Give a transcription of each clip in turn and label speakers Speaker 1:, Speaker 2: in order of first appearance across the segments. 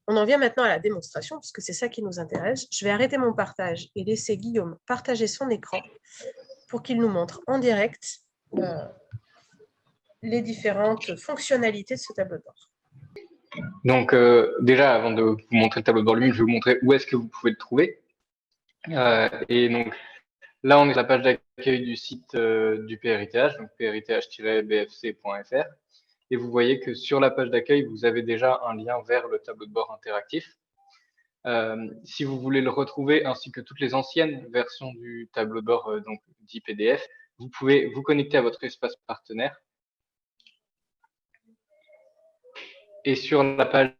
Speaker 1: On en vient maintenant à la démonstration, puisque c'est ça qui nous intéresse. Je vais arrêter mon partage et laisser Guillaume partager son écran pour qu'il nous montre en direct les différentes fonctionnalités de ce tableau de bord.
Speaker 2: Donc, déjà, avant de vous montrer le tableau de bord lui-même, je vais vous montrer où est-ce que vous pouvez le trouver. Et donc, là, on est sur la page d'accueil du site du PRITH, donc prith-bfc.fr. Et vous voyez que sur la page d'accueil, vous avez déjà un lien vers le tableau de bord interactif. Si vous voulez le retrouver, ainsi que toutes les anciennes versions du tableau de bord donc dit PDF, vous pouvez vous connecter à votre espace partenaire. Et sur la page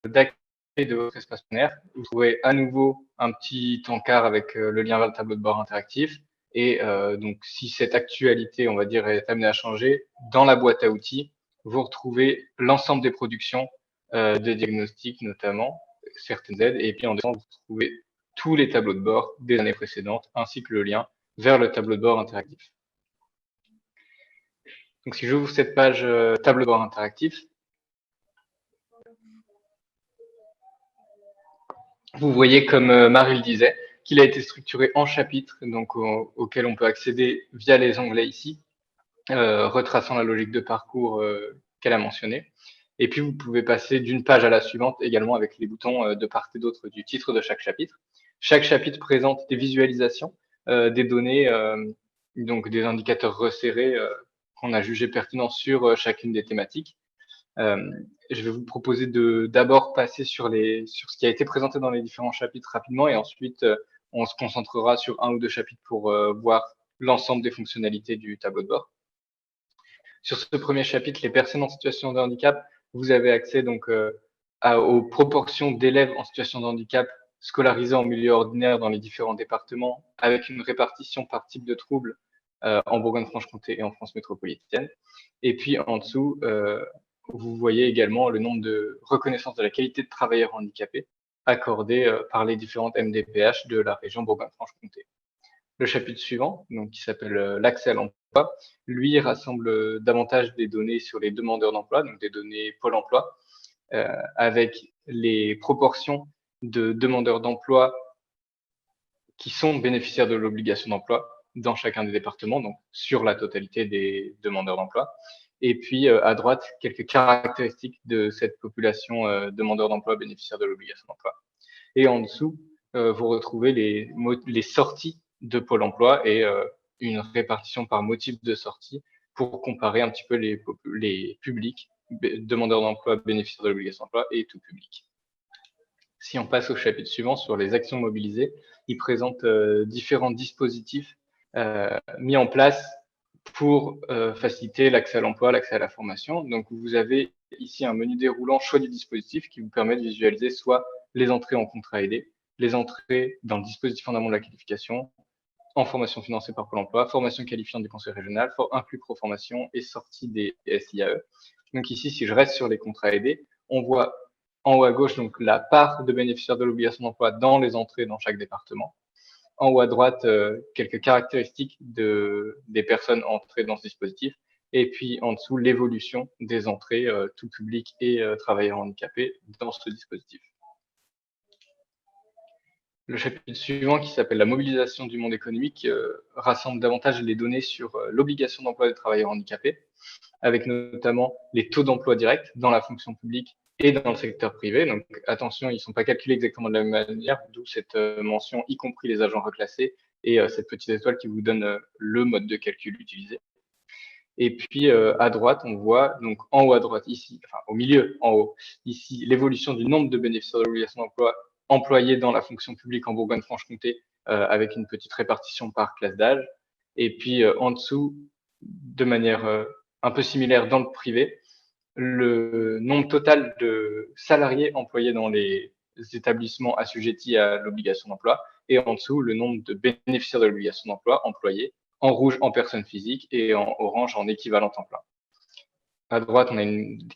Speaker 2: d'accueil de votre espace partenaire, vous trouvez à nouveau un petit encart avec le lien vers le tableau de bord interactif. Et donc, si cette actualité, on va dire, est amenée à changer, dans la boîte à outils, vous retrouvez l'ensemble des productions des diagnostics, notamment certaines aides. Et puis en dessous, vous trouvez tous les tableaux de bord des années précédentes, ainsi que le lien vers le tableau de bord interactif. Donc, si j'ouvre cette page tableau de bord interactif, vous voyez, comme Marie le disait, qu'il a été structuré en chapitres, donc auxquels on peut accéder via les onglets ici, retraçant la logique de parcours qu'elle a mentionné. Et puis, vous pouvez passer d'une page à la suivante également avec les boutons de part et d'autre du titre de chaque chapitre. Chaque chapitre présente des visualisations, des données, donc des indicateurs resserrés qu'on a jugés pertinents sur chacune des thématiques. Je vais vous proposer d'abord passer sur ce qui a été présenté dans les différents chapitres rapidement, et ensuite on se concentrera sur un ou deux chapitres pour voir l'ensemble des fonctionnalités du tableau de bord. Sur ce premier chapitre, les personnes en situation de handicap, vous avez accès donc aux proportions d'élèves en situation de handicap scolarisés en milieu ordinaire dans les différents départements, avec une répartition par type de trouble en Bourgogne-Franche-Comté et en France métropolitaine. Et puis en dessous, vous voyez également le nombre de reconnaissances de la qualité de travailleur handicapé accordées par les différentes MDPH de la région Bourgogne-Franche-Comté. Le chapitre suivant, donc, qui s'appelle l'accès à l'emploi, lui rassemble davantage des données sur les demandeurs d'emploi, donc des données Pôle emploi, avec les proportions de demandeurs d'emploi qui sont bénéficiaires de l'obligation d'emploi dans chacun des départements, donc sur la totalité des demandeurs d'emploi. Et puis, à droite, quelques caractéristiques de cette population demandeurs d'emploi bénéficiaires de l'obligation d'emploi. Et en dessous, vous retrouvez les sorties de Pôle emploi et une répartition par motif de sortie pour comparer un petit peu les publics, demandeurs d'emploi bénéficiaires de l'obligation d'emploi et tout public. Si on passe au chapitre suivant sur les actions mobilisées, il présente différents dispositifs mis en place pour faciliter l'accès à l'emploi, l'accès à la formation. Donc, vous avez ici un menu déroulant choix du dispositif qui vous permet de visualiser soit les entrées en contrat aidé, les entrées dans le dispositif en amont de la qualification, en formation financée par Pôle emploi, formation qualifiante du conseil régional, inclus pro-formation et sortie des SIAE. Donc ici, si je reste sur les contrats aidés, on voit en haut à gauche donc la part de bénéficiaires de l'obligation d'emploi dans les entrées dans chaque département. En haut à droite, quelques caractéristiques des personnes entrées dans ce dispositif. Et puis en dessous, l'évolution des entrées, tout public et travailleurs handicapés dans ce dispositif. Le chapitre suivant, qui s'appelle la mobilisation du monde économique, rassemble davantage les données sur l'obligation d'emploi des travailleurs handicapés, avec notamment les taux d'emploi direct dans la fonction publique et dans le secteur privé. Donc attention, ils ne sont pas calculés exactement de la même manière, d'où cette mention, y compris les agents reclassés, et cette petite étoile qui vous donne le mode de calcul utilisé. Et puis à droite, on voit, donc en haut à droite ici, enfin au milieu, en haut, ici, l'évolution du nombre de bénéficiaires de l'obligation d'emploi employés dans la fonction publique en Bourgogne-Franche-Comté, avec une petite répartition par classe d'âge. Et puis en dessous, de manière un peu similaire dans le privé, le nombre total de salariés employés dans les établissements assujettis à l'obligation d'emploi, et en dessous, le nombre de bénéficiaires de l'obligation d'emploi employés, en rouge en personnes physiques et en orange en équivalent temps plein. À droite, on a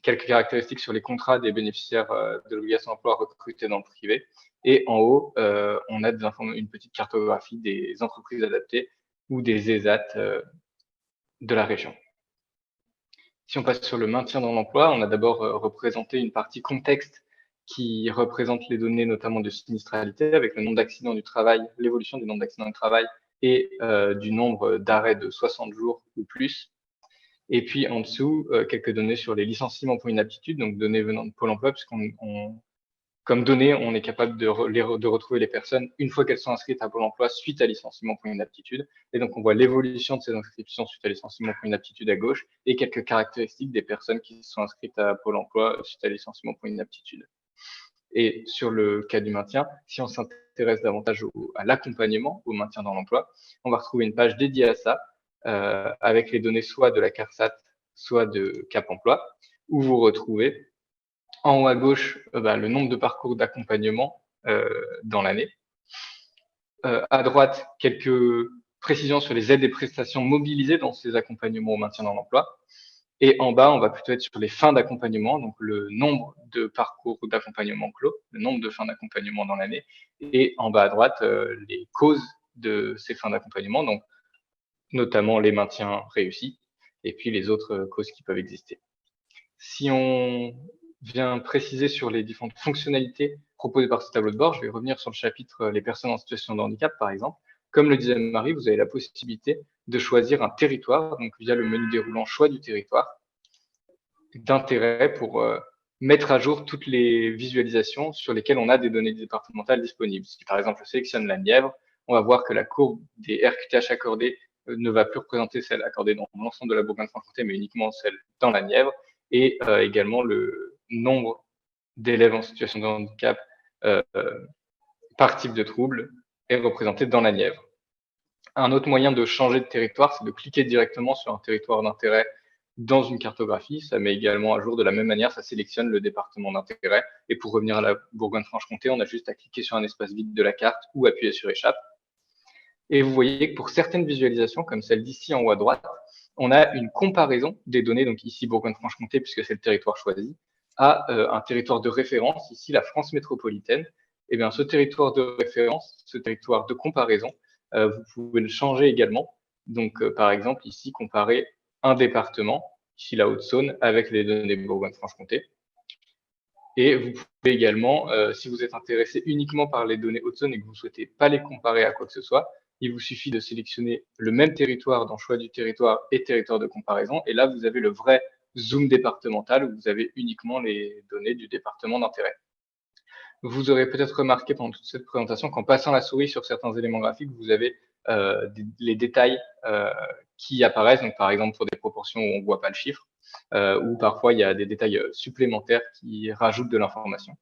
Speaker 2: quelques caractéristiques sur les contrats des bénéficiaires de l'obligation d'emploi recrutés dans le privé. Et en haut, on a une petite cartographie des entreprises adaptées ou des ESAT de la région. Si on passe sur le maintien dans l'emploi, on a d'abord représenté une partie contexte qui représente les données notamment de sinistralité avec le nombre d'accidents du travail, l'évolution du nombre d'accidents du travail et du nombre d'arrêts de 60 jours ou plus. Et puis en dessous, quelques données sur les licenciements pour inaptitude, donc données venant de Pôle emploi, puisqu'on comme données, on est capable de retrouver les personnes une fois qu'elles sont inscrites à Pôle emploi suite à licenciement pour inaptitude. Et donc, on voit l'évolution de ces inscriptions suite à licenciement pour inaptitude à gauche et quelques caractéristiques des personnes qui sont inscrites à Pôle emploi suite à licenciement pour inaptitude. Et sur le cas du maintien, si on s'intéresse davantage à l'accompagnement, au maintien dans l'emploi, on va retrouver une page dédiée à ça, avec les données soit de la CARSAT, soit de Cap Emploi, où vous retrouvez en haut à gauche, le nombre de parcours d'accompagnement dans l'année. À droite, quelques précisions sur les aides et prestations mobilisées dans ces accompagnements au maintien dans l'emploi. Et en bas, on va plutôt être sur les fins d'accompagnement, donc le nombre de parcours d'accompagnement clos, le nombre de fins d'accompagnement dans l'année. Et en bas à droite, les causes de ces fins d'accompagnement, donc notamment les maintiens réussis, et puis les autres causes qui peuvent exister. Si on vient préciser sur les différentes fonctionnalités proposées par ce tableau de bord, je vais revenir sur le chapitre les personnes en situation de handicap, par exemple. Comme le disait Marie, vous avez la possibilité de choisir un territoire, donc via le menu déroulant choix du territoire, d'intérêt pour mettre à jour toutes les visualisations sur lesquelles on a des données départementales disponibles. Si par exemple je sélectionne la Nièvre, on va voir que la courbe des RQTH accordées ne va plus représenter celle accordée dans l'ensemble de la Bourgogne-Franche-Comté, mais uniquement celle dans la Nièvre, et également le nombre d'élèves en situation de handicap par type de trouble est représenté dans la Nièvre. Un autre moyen de changer de territoire, c'est de cliquer directement sur un territoire d'intérêt dans une cartographie. Ça met également à jour de la même manière, ça sélectionne le département d'intérêt. Et pour revenir à la Bourgogne-Franche-Comté, on a juste à cliquer sur un espace vide de la carte ou appuyer sur échappe. Et vous voyez que pour certaines visualisations, comme celle d'ici en haut à droite, on a une comparaison des données, donc ici Bourgogne-Franche-Comté, puisque c'est le territoire choisi, à un territoire de référence, ici la France métropolitaine. Et bien ce territoire de référence, ce territoire de comparaison, vous pouvez le changer également. Donc par exemple, ici, comparer un département, ici la Haute-Saône, avec les données Bourgogne-Franche-Comté. Et vous pouvez également, si vous êtes intéressé uniquement par les données Haute-Saône et que vous ne souhaitez pas les comparer à quoi que ce soit, il vous suffit de sélectionner le même territoire dans choix du territoire et territoire de comparaison. Et là, vous avez le vrai zoom départemental où vous avez uniquement les données du département d'intérêt. Vous aurez peut-être remarqué pendant toute cette présentation qu'en passant la souris sur certains éléments graphiques, vous avez les détails qui apparaissent, donc par exemple pour des proportions où on ne voit pas le chiffre, ou parfois il y a des détails supplémentaires qui rajoutent de l'information.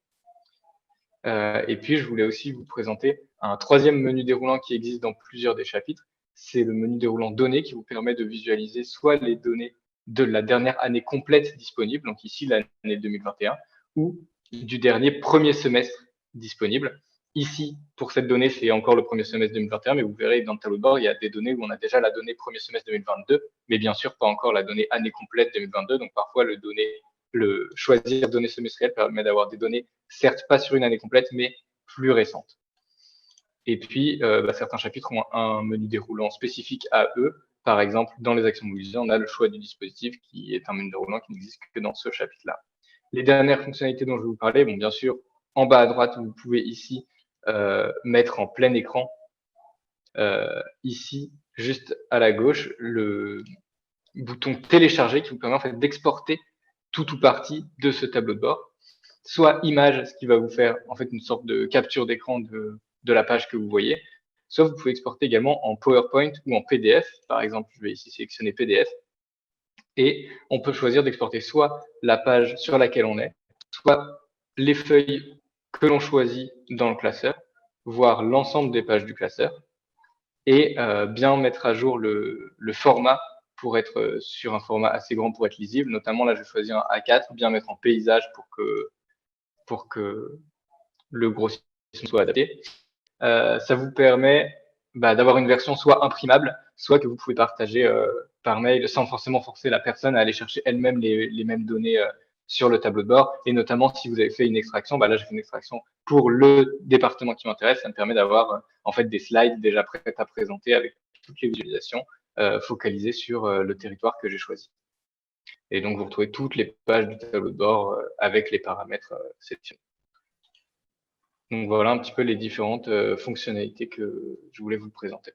Speaker 2: Et puis je voulais aussi vous présenter un troisième menu déroulant qui existe dans plusieurs des chapitres. C'est le menu déroulant données qui vous permet de visualiser soit les données de la dernière année complète disponible, donc ici l'année 2021, ou du dernier premier semestre disponible. Ici, pour cette donnée, c'est encore le premier semestre 2021, mais vous verrez dans le tableau de bord, il y a des données où on a déjà la donnée premier semestre 2022, mais bien sûr pas encore la donnée année complète 2022. Donc parfois, le choisir données semestrielles permet d'avoir des données, certes pas sur une année complète, mais plus récentes. Et puis, certains chapitres ont un menu déroulant spécifique à eux. Par exemple, dans les actions mobilisées, on a le choix du dispositif qui est un menu déroulant qui n'existe que dans ce chapitre-là. Les dernières fonctionnalités dont je vais vous parler, bon, bien sûr, en bas à droite, vous pouvez ici mettre en plein écran, ici, juste à la gauche, le bouton télécharger qui vous permet en fait d'exporter tout ou partie de ce tableau de bord. Soit image, ce qui va vous faire en fait une sorte de capture d'écran de la page que vous voyez. Soit vous pouvez exporter également en PowerPoint ou en PDF. Par exemple, je vais ici sélectionner PDF. Et on peut choisir d'exporter soit la page sur laquelle on est, soit les feuilles que l'on choisit dans le classeur, voire l'ensemble des pages du classeur, et bien mettre à jour le format pour être sur un format assez grand pour être lisible. Notamment, là, je vais choisir un A4, bien mettre en paysage pour que le grossissement soit adapté. Ça vous permet d'avoir une version soit imprimable, soit que vous pouvez partager par mail sans forcément forcer la personne à aller chercher elle-même les mêmes données sur le tableau de bord. Et notamment, si vous avez fait une extraction, là, j'ai fait une extraction pour le département qui m'intéresse. Ça me permet d'avoir en fait des slides déjà prêts à présenter avec toutes les visualisations focalisées sur le territoire que j'ai choisi. Et donc, vous retrouvez toutes les pages du tableau de bord avec les paramètres sélectionnés. Donc voilà un petit peu les différentes fonctionnalités que je voulais vous présenter.